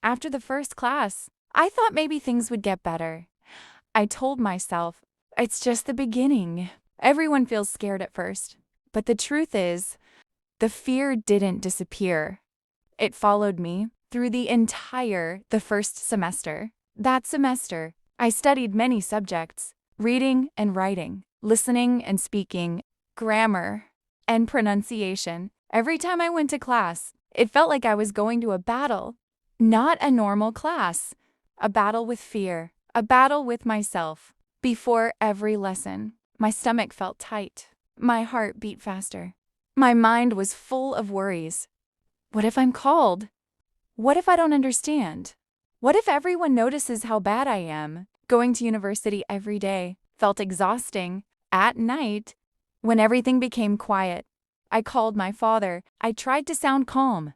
After the first class, I thought maybe things would get better. I told myself, it's just the beginning. Everyone feels scared at first. But the truth is, the fear didn't disappear. It followed me through the first semester. That semester, I studied many subjects: reading and writing, listening and speaking, grammar, and pronunciation. Every time I went to class, it felt like I was going to a battle. Not a normal class. A battle with fear. A battle with myself. Before every lesson, my stomach felt tight. My heart beat faster. My mind was full of worries. What if I'm called? What if I don't understand? What if everyone notices how bad I am? Going to university every day felt exhausting. At night, when everything became quiet, I called my father. I tried to sound calm,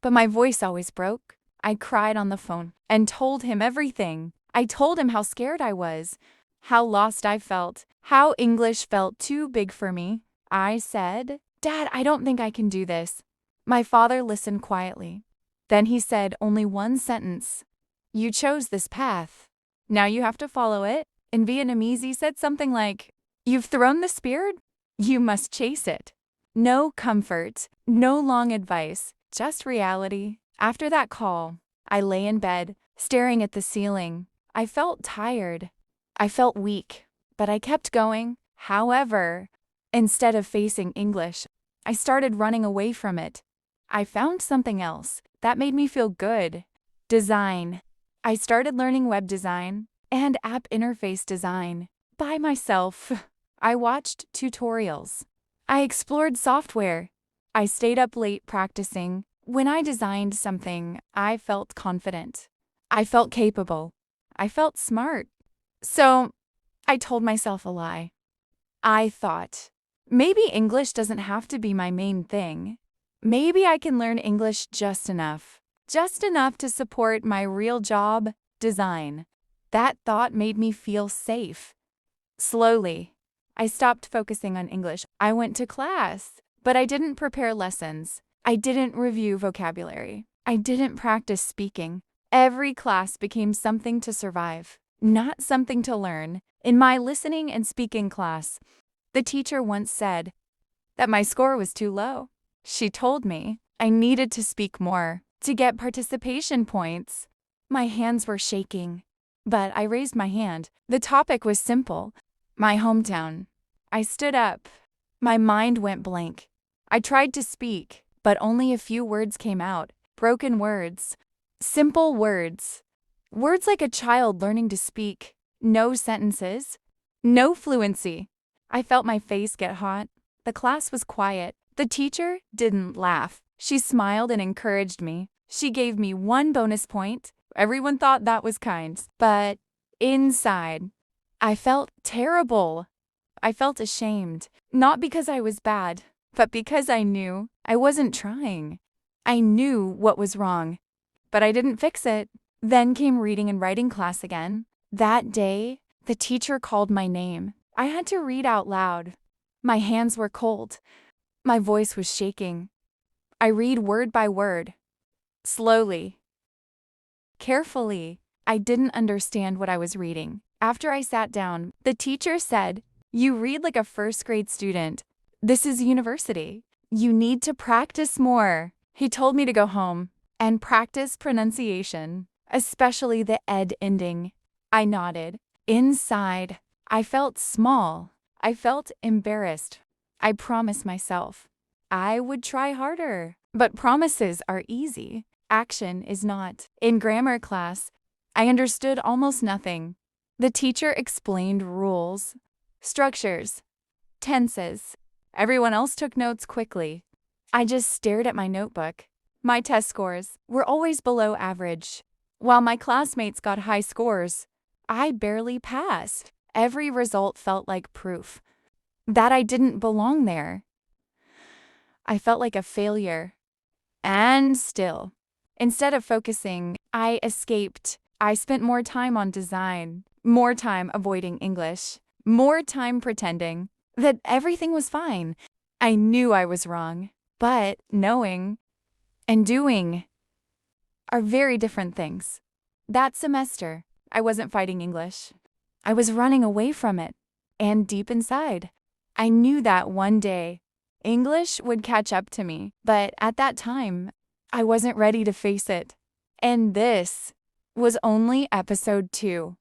but my voice always broke. I cried on the phone and told him everything. I told him how scared I was, how lost I felt, how English felt too big for me. I said, "Dad, I don't think I can do this." My father listened quietly. Then he said only one sentence. "You chose this path. Now you have to follow it." In Vietnamese, he said something like, "You've thrown the spear? You must chase it." No comfort, no long advice, just reality. After that call, I lay in bed, staring at the ceiling. I felt tired. I felt weak, but I kept going. However, instead of facing English, I started running away from it. I found something else that made me feel good. Design. I started learning web design and app interface design by myself. I watched tutorials. I explored software. I stayed up late practicing. When I designed something, I felt confident. I felt capable. I felt smart. So, I told myself a lie. I thought, maybe English doesn't have to be my main thing. Maybe I can learn English just enough to support my real job, design. That thought made me feel safe. Slowly, I stopped focusing on English. I went to class, but I didn't prepare lessons. I didn't review vocabulary. I didn't practice speaking. Every class became something to survive, not something to learn. In my listening and speaking class, the teacher once said that my score was too low. She told me I needed to speak more to get participation points. My hands were shaking, but I raised my hand. The topic was simple: my hometown. I stood up. My mind went blank. I tried to speak, but only a few words came out. Broken words. Simple words. Words like a child learning to speak. No sentences. No fluency. I felt my face get hot. The class was quiet. The teacher didn't laugh. She smiled and encouraged me. She gave me 1 bonus point. Everyone thought that was kind. But inside, I felt terrible. I felt ashamed. Not because I was bad, but because I knew I wasn't trying. I knew what was wrong, but I didn't fix it. Then came reading and writing class again. That day, the teacher called my name. I had to read out loud. My hands were cold. My voice was shaking. I read word by word. Slowly. Carefully. I didn't understand what I was reading. After I sat down, the teacher said, "You read like a first-grade student. This is university. You need to practice more." He told me to go home and practice pronunciation, especially the ed ending. I nodded. Inside, I felt small. I felt embarrassed. I promised myself I would try harder. But promises are easy. Action is not. In grammar class, I understood almost nothing. The teacher explained rules, structures, tenses. Everyone else took notes quickly. I just stared at my notebook. My test scores were always below average. While my classmates got high scores, I barely passed. Every result felt like proof that I didn't belong there. I felt like a failure. And still, instead of focusing, I escaped. I spent more time on design, more time avoiding English, more time pretending that everything was fine. I knew I was wrong, but knowing and doing are very different things. That semester, I wasn't fighting English. I was running away from it. And deep inside, I knew that one day, English would catch up to me. But at that time, I wasn't ready to face it. And this was only episode 2.